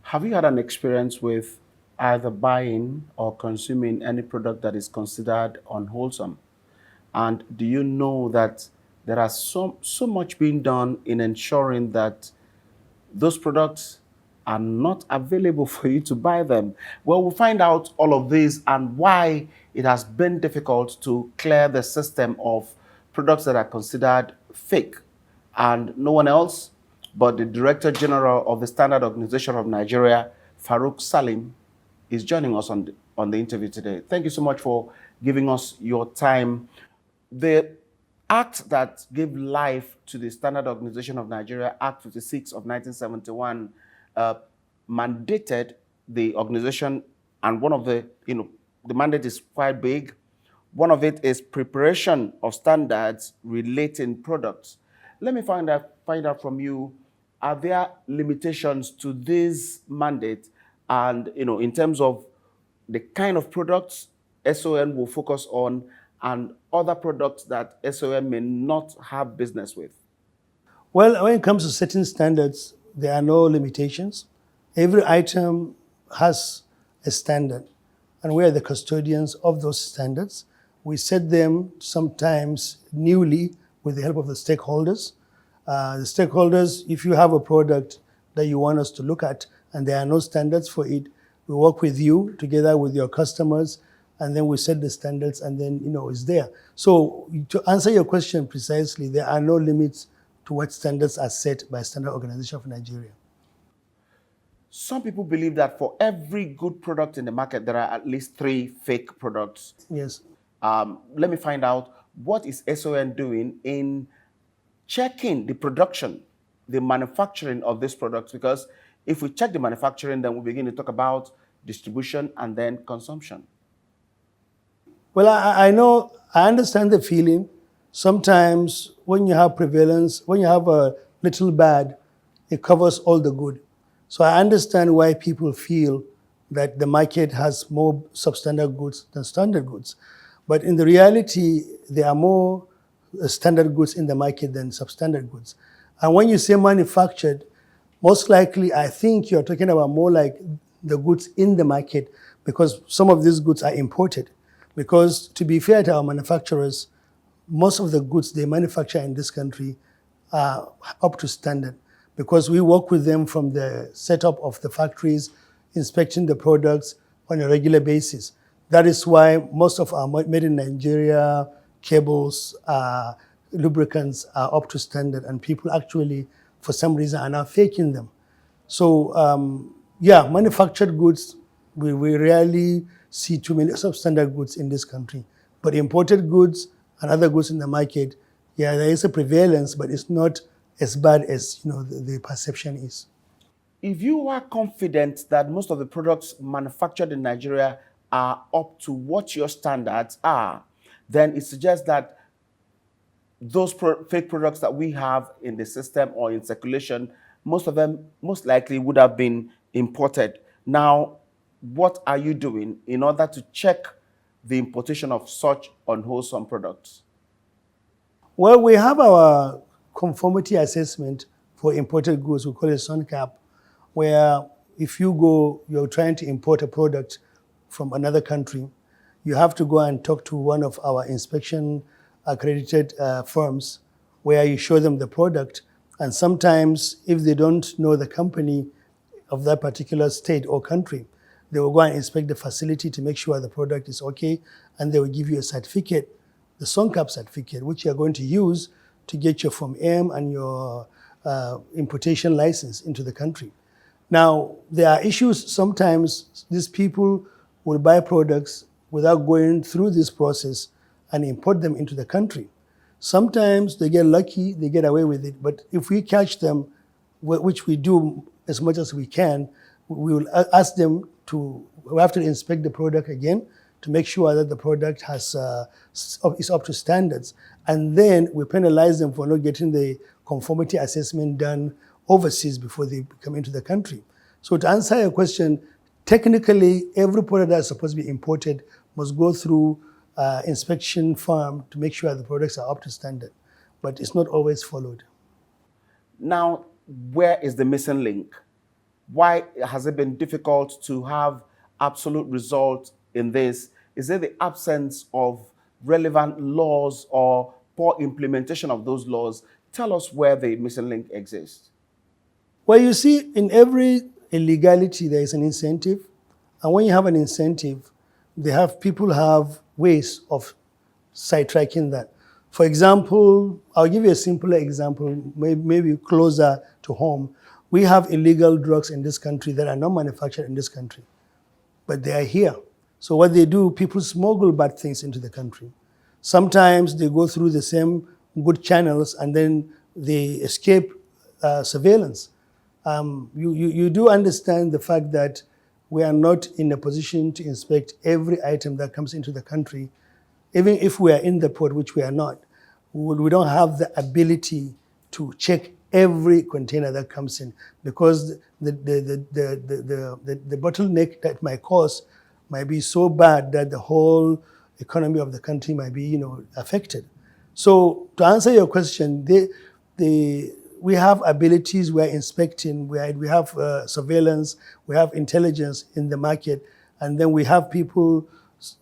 Have you had an experience with either buying or consuming any product that is considered unwholesome? And do you know that there are so much being done in ensuring that those products are not available for you to buy them? Well, we'll find out all of this and why it has been difficult to clear the system of products that are considered fake. And no one else but the Director General of the Standard Organization of Nigeria, Farouk Salim, is joining us on the interview today. Thank you so much for giving us your time. The act that gave life to the Standard Organization of Nigeria, Act 56 of 1971, mandated the organization, and one of the mandate is quite big. One of it is preparation of standards relating products. Let me find out from you, are there limitations to this mandate? And in terms of the kind of products SON will focus on and other products that SON may not have business with? Well, when it comes to setting standards, there are no limitations. Every item has a standard, and we are the custodians of those standards. We set them sometimes newly with the help of the stakeholders. The stakeholders, if you have a product that you want us to look at and there are no standards for it, we work with you together with your customers, and then we set the standards, and then it's there. So to answer your question precisely, there are no limits to what standards are set by Standard Organization of Nigeria. Some people believe that for every good product in the market, there are at least 3 fake products. Yes. Let me find out, what is SON doing in checking the production, the manufacturing of these products? Because if we check the manufacturing, then we begin to talk about distribution and then consumption. Well, I understand the feeling. Sometimes when you have prevalence, when you have a little bad, it covers all the good. So I understand why people feel that the market has more substandard goods than standard goods. But in the reality, there are more standard goods in the market than substandard goods. And when you say manufactured, most likely I think you're talking about more like the goods in the market, because some of these goods are imported. Because to be fair to our manufacturers, most of the goods they manufacture in this country are up to standard, because we work with them from the setup of the factories, inspecting the products on a regular basis. That is why most of our made in Nigeria cables, lubricants are up to standard, and people actually, for some reason, are now faking them. So manufactured goods, we rarely see too many substandard goods in this country. But imported goods and other goods in the market, there is a prevalence, but it's not as bad as the perception is. If you are confident that most of the products manufactured in Nigeria are up to what your standards are, then it suggests that those fake products that we have in the system or in circulation, most of them most likely would have been imported. Now, what are you doing in order to check the importation of such unwholesome products? Well, we have our conformity assessment for imported goods. We call it SUNCAP, where if you're trying to import a product from another country, you have to go and talk to one of our inspection accredited firms, where you show them the product. And sometimes if they don't know the company of that particular state or country, they will go and inspect the facility to make sure the product is okay, and they will give you a certificate, the SUNCAP certificate, which you are going to use to get your Form M and your importation license into the country. Now, there are issues. Sometimes these people will buy products without going through this process and import them into the country. Sometimes they get lucky, they get away with it. But if we catch them, which we do as much as we can, we will ask them we have to inspect the product again to make sure that the product is up to standards. And then we penalize them for not getting the conformity assessment done overseas before they come into the country. So to answer your question, technically, every product that is supposed to be imported must go through inspection firm to make sure the products are up to standard. But it's not always followed. Now, where is the missing link? Why has it been difficult to have absolute results in this? Is it the absence of relevant laws or poor implementation of those laws? Tell us where the missing link exists. Well, you see, in every illegality, there is an incentive. And when you have an incentive, people have ways of sidetracking that. For example, I'll give you a simpler example, maybe closer to home. We have illegal drugs in this country that are not manufactured in this country, but they are here. So what they do, people smuggle bad things into the country. Sometimes they go through the same good channels and then they escape surveillance. You do understand the fact that we are not in a position to inspect every item that comes into the country. Even if we are in the port, which we are not, we don't have the ability to check every container that comes in, because the bottleneck that might cause might be so bad that the whole economy of the country might be, affected. So to answer your question, we have abilities, we are inspecting, we have surveillance, we have intelligence in the market, and then we have people.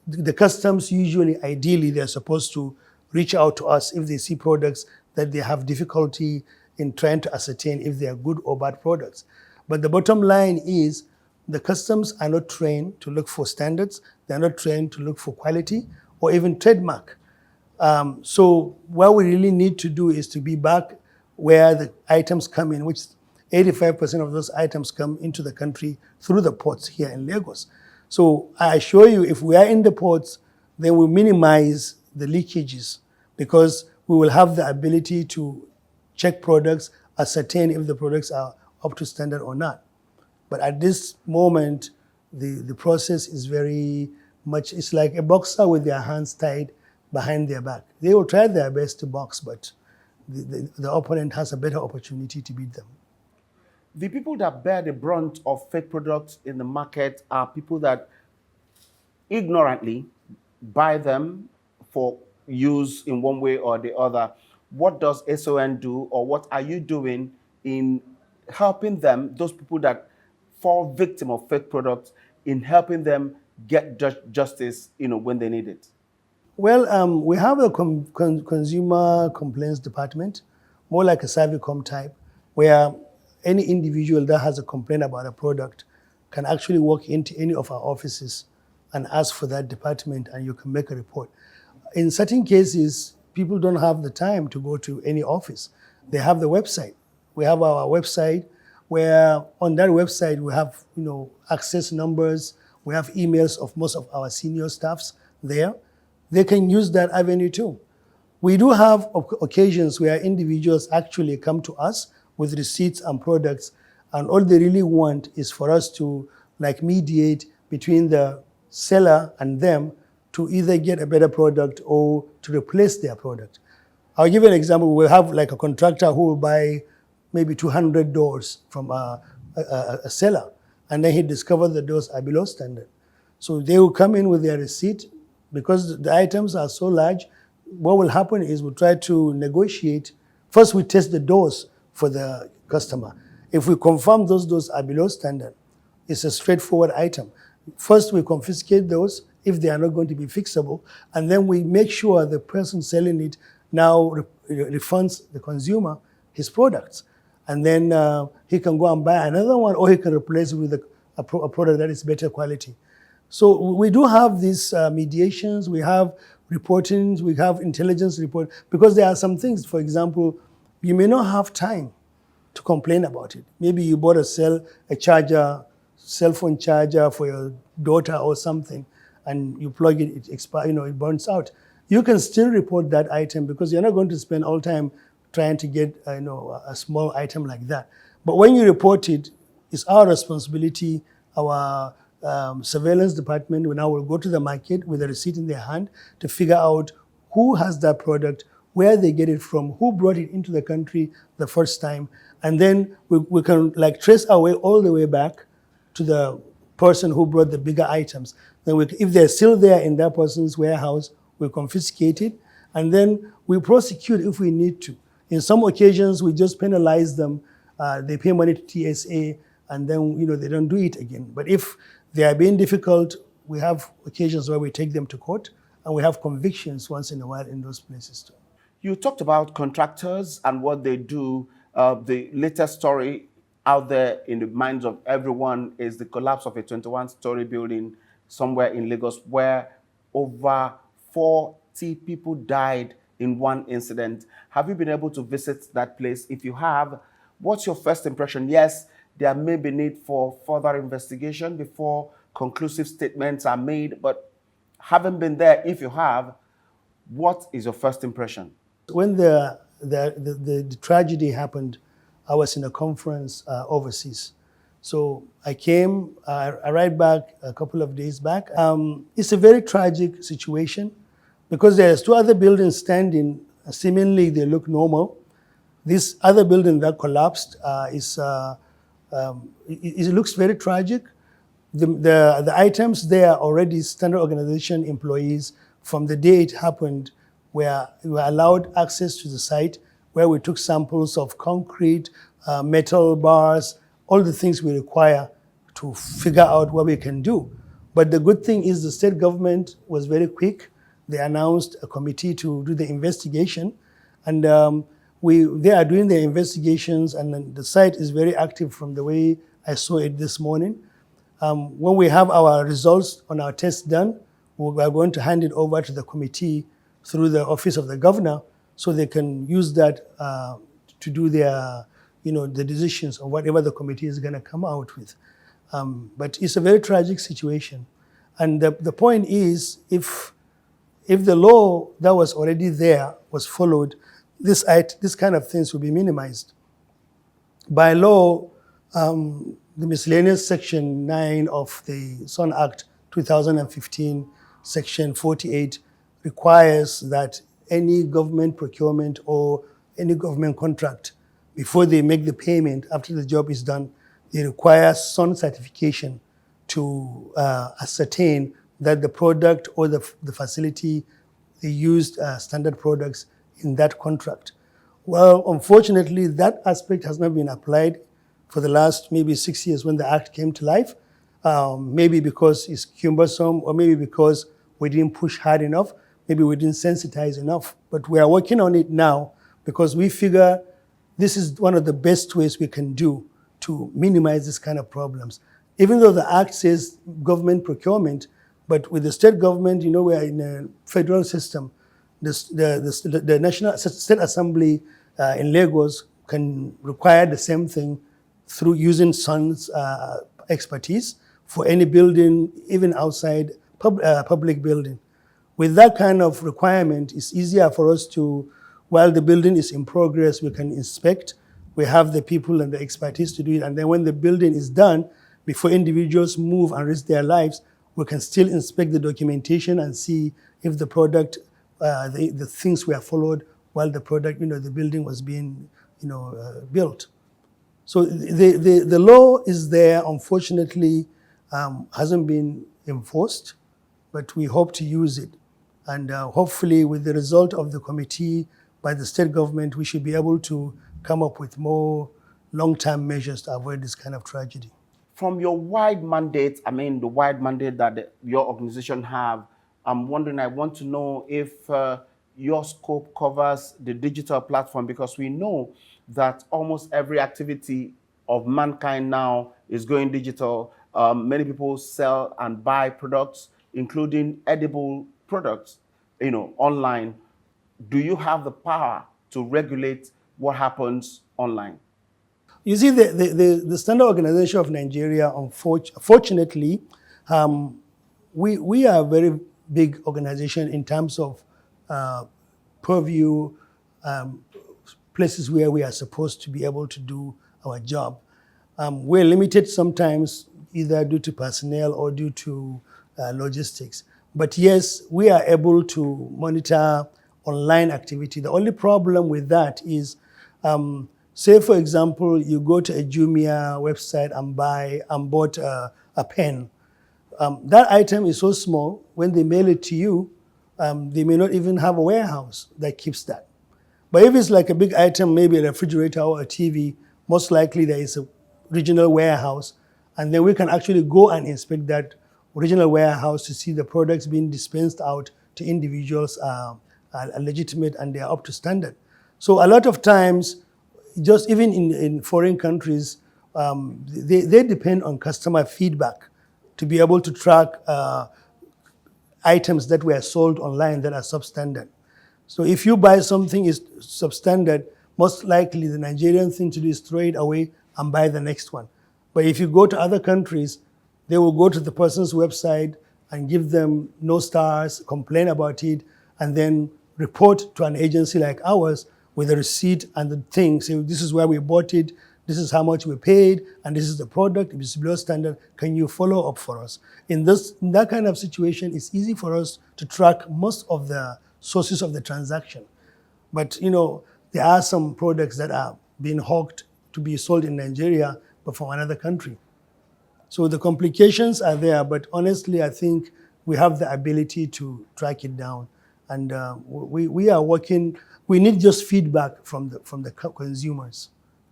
The customs usually, ideally, they're supposed to reach out to us if they see products that they have difficulty in trying to ascertain if they are good or bad products. But the bottom line is the customs are not trained to look for standards. They're not trained to look for quality or even trademark. So what we really need to do is to be back where the items come in, which 85% of those items come into the country through the ports here in Lagos. So I assure you, if we are in the ports, then we minimize the leakages, because we will have the ability to check products, ascertain if the products are up to standard or not. But at this moment, the process is very much, it's like a boxer with their hands tied behind their back. They will try their best to box, but the opponent has a better opportunity to beat them. The people that bear the brunt of fake products in the market are people that ignorantly buy them for use in one way or the other. What does SON do, or what are you doing in helping them, those people that fall victim of fake products, in helping them get justice, when they need it? Well, we have a consumer complaints department, more like a Servicom type, where any individual that has a complaint about a product can actually walk into any of our offices and ask for that department, and you can make a report. In certain cases, people don't have the time to go to any office. They have the website. We have our website, where on that website we have access numbers, we have emails of most of our senior staffs there. They can use that avenue too. We do have occasions where individuals actually come to us with receipts and products, and all they really want is for us to mediate between the seller and them to either get a better product or to replace their product. I'll give you an example. We'll have a contractor who will buy maybe 200 doors from a seller, and then he discovers the doors are below standard. So they will come in with their receipt. Because the items are so large, what will happen is we'll try to negotiate. First, we test the doors for the customer. If we confirm those doors are below standard, it's a straightforward item. First, we confiscate those if they are not going to be fixable, and then we make sure the person selling it now refunds the consumer his products. And then he can go and buy another one, or he can replace it with a product that is better quality. So we do have these mediations, we have reportings, we have intelligence report, because there are some things, for example, you may not have time to complain about it. Maybe you bought a cell phone charger for your daughter or something, and you plug it, it burns out. You can still report that item, because you're not going to spend all time trying to get a small item like that. But when you report it, it's our responsibility. Our surveillance department now will go to the market with a receipt in their hand to figure out who has that product, where they get it from, who brought it into the country the first time, and then we can trace our way all the way back to the person who brought the bigger items. Then if they're still there in that person's warehouse, we confiscate it, and then we prosecute if we need to. In some occasions, we just penalize them. They pay money to TSA, and then they don't do it again. But if they are being difficult, we have occasions where we take them to court, and we have convictions once in a while in those places too. You talked about contractors and what they do. The latest story out there in the minds of everyone is the collapse of a 21-story building somewhere in Lagos, where over 40 people died in one incident. Have you been able to visit that place? If you have, what's your first impression? Yes, there may be need for further investigation before conclusive statements are made, but having been there, if you have, what is your first impression? When the tragedy happened, I was in a conference overseas. So I arrived back a couple of days back. It's a very tragic situation because there's two other buildings standing. Seemingly, they look normal. This other building that collapsed it looks very tragic. The items there are already standard organization employees. From the day it happened, we were allowed access to the site where we took samples of concrete, metal bars, all the things we require to figure out what we can do. But the good thing is the state government was very quick. They announced a committee to do the investigation, and they are doing their investigations, and the site is very active from the way I saw it this morning. When we have our results on our tests done, we are going to hand it over to the committee through the office of the governor so they can use that to do their, the decisions of whatever the committee is going to come out with. But it's a very tragic situation. And the point is, if the law that was already there was followed, this kind of things will be minimized. By law, the miscellaneous section 9 of the SON Act 2015, section 48, requires that any government procurement or any government contract, before they make the payment after the job is done, they require SON certification to ascertain that the product or the facility, they used standard products in that contract. Well, unfortunately, that aspect has not been applied for the last maybe 6 years when the Act came to life, maybe because it's cumbersome, or maybe because we didn't push hard enough, maybe we didn't sensitize enough. But we are working on it now because we figure this is one of the best ways we can do to minimize this kind of problems. Even though the Act says government procurement, but with the state government, we are in a federal system. The National State Assembly in Lagos can require the same thing through using SON's expertise for any building, even outside public building. With that kind of requirement, it's easier for us to, while the building is in progress, we can inspect. We have the people and the expertise to do it. And then when the building is done, before individuals move and risk their lives, we can still inspect the documentation and see if the product, the things were followed while the product, the building was being, built. So the law is there, unfortunately, hasn't been enforced, but we hope to use it. And hopefully with the result of the committee by the state government, we should be able to come up with more long-term measures to avoid this kind of tragedy. From your wide mandate, the wide mandate that your organization have, I'm wondering, I want to know if your scope covers the digital platform, because we know that almost every activity of mankind now is going digital. Many people sell and buy products, including edible products, online. Do you have the power to regulate what happens online? You see, the Standard Organization of Nigeria, unfortunately, we are a very big organization in terms of purview, places where we are supposed to be able to do our job. We're limited sometimes either due to personnel or due to logistics. But yes, we are able to monitor online activity. The only problem with that is, say for example, you go to a Jumia website and bought a pen. That item is so small, when they mail it to you, they may not even have a warehouse that keeps that. But if it's like a big item, maybe a refrigerator or a TV, most likely there is regional warehouse, and then we can actually go and inspect that regional warehouse to see the products being dispensed out to individuals are legitimate and they are up to standard. So a lot of times, just even in foreign countries, they depend on customer feedback to be able to track items that were sold online that are substandard. So if you buy something is substandard, most likely the Nigerian thing to do is throw it away and buy the next one. But if you go to other countries, they will go to the person's website and give them no stars, complain about it, and then report to an agency like ours with the receipt and the thing. Say, this is where we bought it, this is how much we paid, and this is the product. If it's below standard, can you follow up for us? In that kind of situation, it's easy for us to track most of the sources of the transaction. But there are some products that are being hawked to be sold in Nigeria, but from another country. So the complications are there, but honestly, I think we have the ability to track it down. And we are working, we need just feedback from the consumers.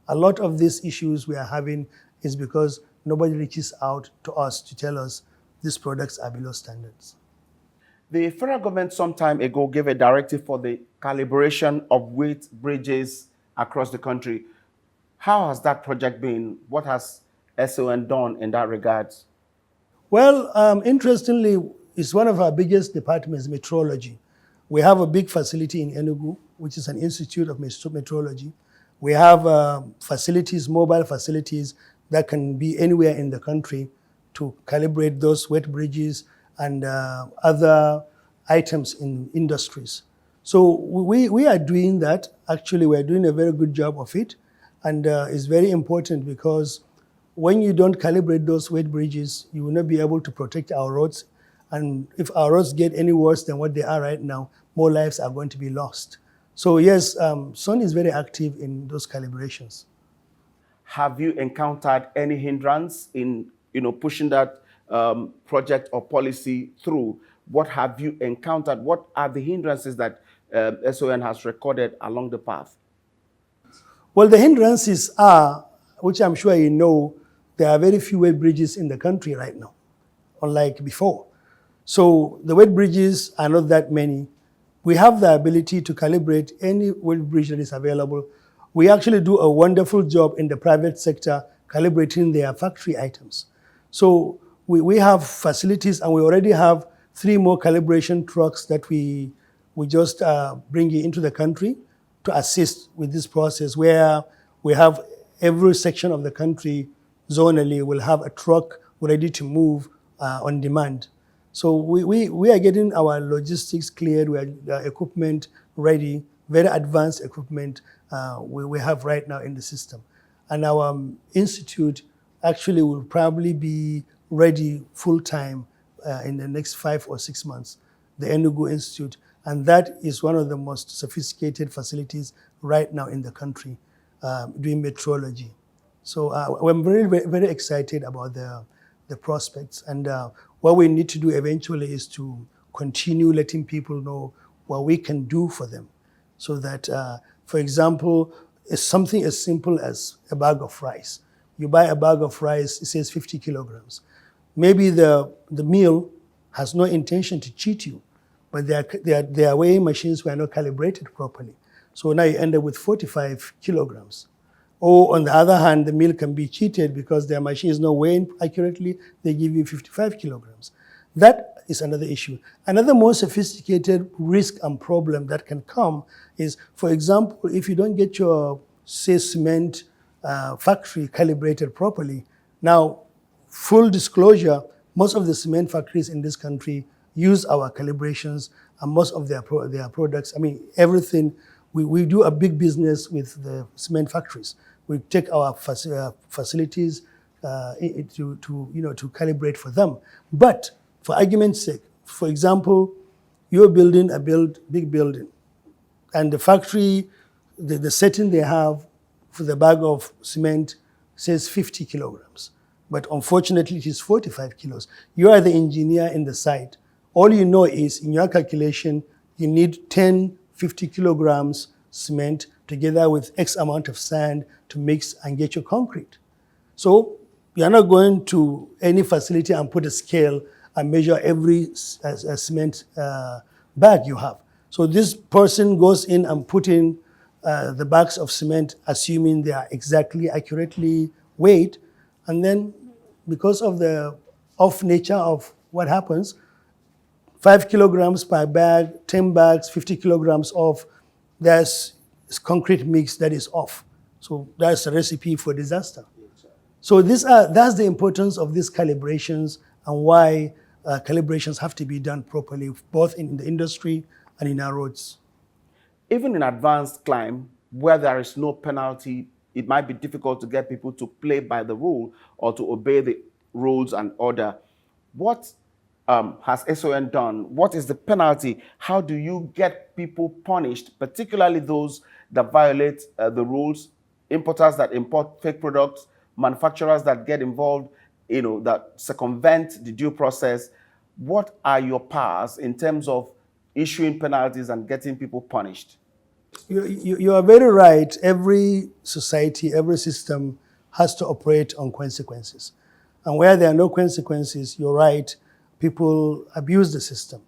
A lot of these issues we are having is because nobody reaches out to us to tell us these products are below standards. The federal government some time ago gave a directive for the calibration of weight bridges across the country. How has that project been? What has SON done in that regard? Well, interestingly, it's one of our biggest departments, metrology. We have a big facility in Enugu, which is an institute of metrology. We have facilities, mobile facilities that can be anywhere in the country to calibrate those weight bridges and other items in industries. So we are doing that. Actually, we're doing a very good job of it. And it's very important because when you don't calibrate those weight bridges, you will not be able to protect our roads. And if our roads get any worse than what they are right now, more lives are going to be lost. So yes, SON is very active in those calibrations. Have you encountered any hindrance in pushing that project or policy through? What have you encountered? What are the hindrances that SON has recorded along the path? Well, the hindrances are, which I'm sure you know, there are very few weight bridges in the country right now, unlike before. So the weight bridges are not that many. We have the ability to calibrate any weight bridge that is available. We actually do a wonderful job in the private sector calibrating their factory items. So we have facilities, and we already have 3 more calibration trucks that we just bring into the country to assist with this process, where we have every section of the country zonally will have a truck ready to move on demand. So we are getting our logistics cleared, we are equipment ready, very advanced equipment we have right now in the system. And our institute actually will probably be ready full-time in the next 5 or 6 months, the Enugu Institute. And that is one of the most sophisticated facilities right now in the country doing metrology. So I'm very, very excited about the prospects. And what we need to do eventually is to continue letting people know what we can do for them. So that, for example, it's something as simple as a bag of rice. You buy a bag of rice, it says 50 kilograms. Maybe the mill has no intention to cheat you, but their weighing machines were not calibrated properly. So now you end up with 45 kilograms. Or on the other hand, the mill can be cheated because their machine is not weighing accurately, they give you 55 kilograms. That is another issue. Another more sophisticated risk and problem that can come is, for example, if you don't get your, say, cement factory calibrated properly. Now, full disclosure, most of the cement factories in this country use our calibrations, and most of their products, I mean, everything, we do a big business with the cement factories. We take our facilities to calibrate for them. But for argument's sake, for example, you're building a big building, and the factory, the setting they have for the bag of cement says 50 kilograms. But unfortunately, it is 45 kilos. You are the engineer in the site. All you know is, in your calculation, you need 10 50 kilograms cement together with X amount of sand to mix and get your concrete. So you're not going to any facility and put a scale and measure every cement bag you have. So this person goes in and put in the bags of cement, assuming they are exactly, accurately weighed. And then because of the off nature of what happens, 5 kilograms per bag, 10 bags, 50 kilograms off, there's concrete mix that is off. So that's a recipe for disaster. So that's the importance of these calibrations and why calibrations have to be done properly, both in the industry and in our roads. Even in advanced climb, where there is no penalty, it might be difficult to get people to play by the rule or to obey the rules and order. What has SON done? What is the penalty? How do you get people punished, particularly those that violate the rules, importers that import fake products, manufacturers that get involved, that circumvent the due process? What are your powers in terms of issuing penalties and getting people punished? You are very right. Every society, every system has to operate on consequences. And where there are no consequences, you're right, people abuse the system.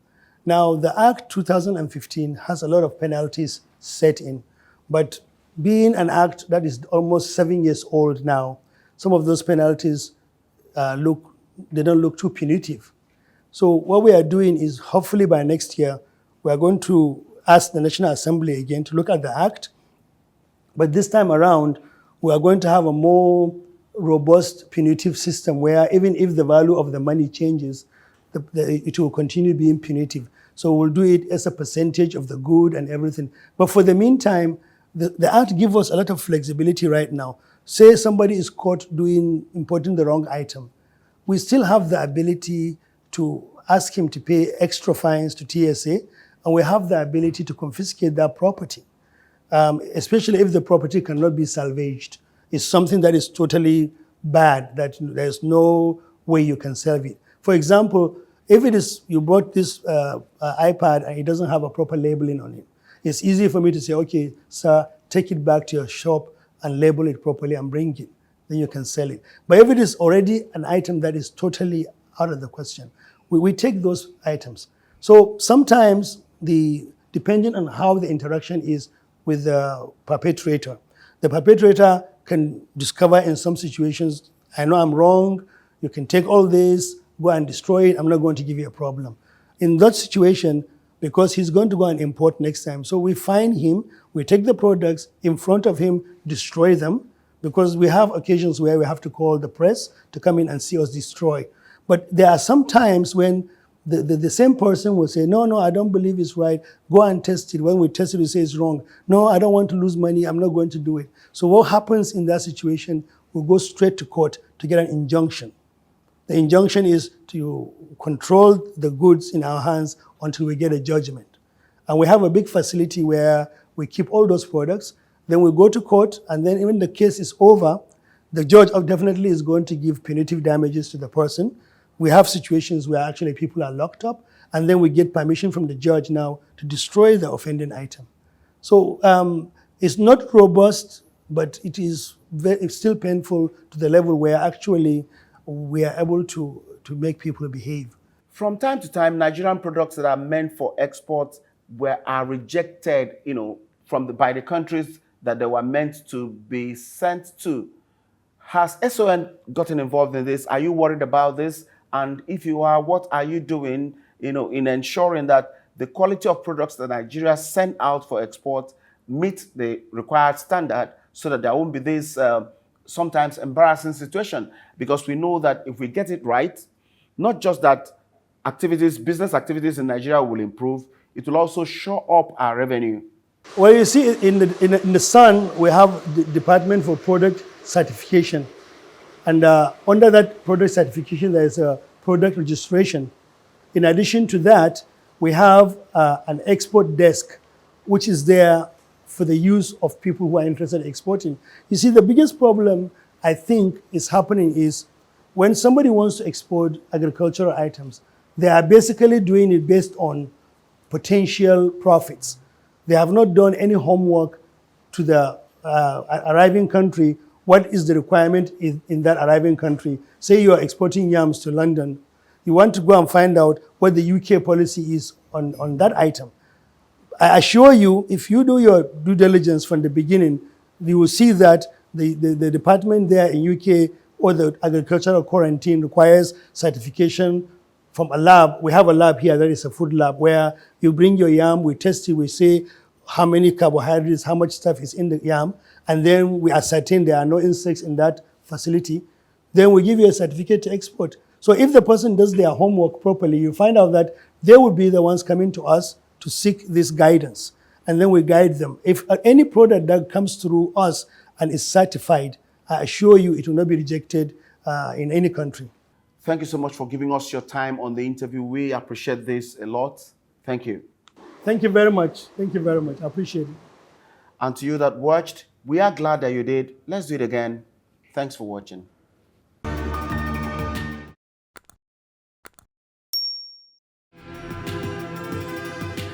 Now, the Act 2015 has a lot of penalties set in, but being an act that is almost 7 years old now, some of those penalties they don't look too punitive. So what we are doing is, hopefully by next year, we are going to ask the National Assembly again to look at the Act. But this time around, we are going to have a more robust punitive system where even if the value of the money changes, it will continue being punitive. So we'll do it as a percentage of the good and everything. But for the meantime, the Act gives us a lot of flexibility right now. Say somebody is caught importing the wrong item. We still have the ability to ask him to pay extra fines to TSA, and we have the ability to confiscate that property, especially if the property cannot be salvaged. It's something that is totally bad, that there's no way you can salve it. For example, if it is you bought this iPad and it doesn't have a proper labeling on it, it's easy for me to say, okay, sir, take it back to your shop and label it properly and bring it. Then you can sell it. But if it is already an item that is totally out of the question, we take those items. So sometimes, depending on how the interaction is with the perpetrator, the perpetrator can discover in some situations, I know I'm wrong, you can take all this, go and destroy it, I'm not going to give you a problem. In that situation, because he's going to go and import next time, so we find him, we take the products in front of him, destroy them, because we have occasions where we have to call the press to come in and see us destroy. But there are some times when the same person will say, no, I don't believe it's right. Go and test it. When we test it, we say it's wrong. No, I don't want to lose money. I'm not going to do it. So what happens in that situation, we'll go straight to court to get an injunction. The injunction is to control the goods in our hands until we get a judgment. And we have a big facility where we keep all those products. Then we go to court, and then even the case is over, the judge definitely is going to give punitive damages to the person. We have situations where actually people are locked up, and then we get permission from the judge now to destroy the offending item. So it's not robust, but it's still painful to the level where actually we are able to make people behave. From time to time, Nigerian products that are meant for export are rejected, by the countries that they were meant to be sent to. Has SON gotten involved in this? Are you worried about this? And if you are, what are you doing, in ensuring that the quality of products that Nigeria send out for export meet the required standard, so that there won't be this sometimes embarrassing situation? Because we know that if we get it right, not just that business activities in Nigeria will improve, it will also show up our revenue. Well, you see, in the Sun, we have the Department for Product Certification. And under that product certification, there is a product registration. In addition to that, we have an export desk, which is there for the use of people who are interested in exporting. You see, the biggest problem I think is happening is when somebody wants to export agricultural items, they are basically doing it based on potential profits. They have not done any homework to the arriving country what is the requirement in that arriving country. Say you are exporting yams to London, you want to go and find out what the UK policy is on that item. I assure you, if you do your due diligence from the beginning, you will see that the department there in UK or the agricultural quarantine requires certification from a lab. We have a lab here that is a food lab where you bring your yam, we test it, we say how many carbohydrates, how much stuff is in the yam, and then we ascertain there are no insects in that facility. Then we give you a certificate to export. So if the person does their homework properly, you find out that they will be the ones coming to us to seek this guidance. And then we guide them. If any product that comes through us and is certified, I assure you it will not be rejected in any country. Thank you so much for giving us your time on the interview. We appreciate this a lot. Thank you. Thank you very much. Thank you very much. I appreciate it. And to you that watched, we are glad that you did. Let's do it again. Thanks for watching.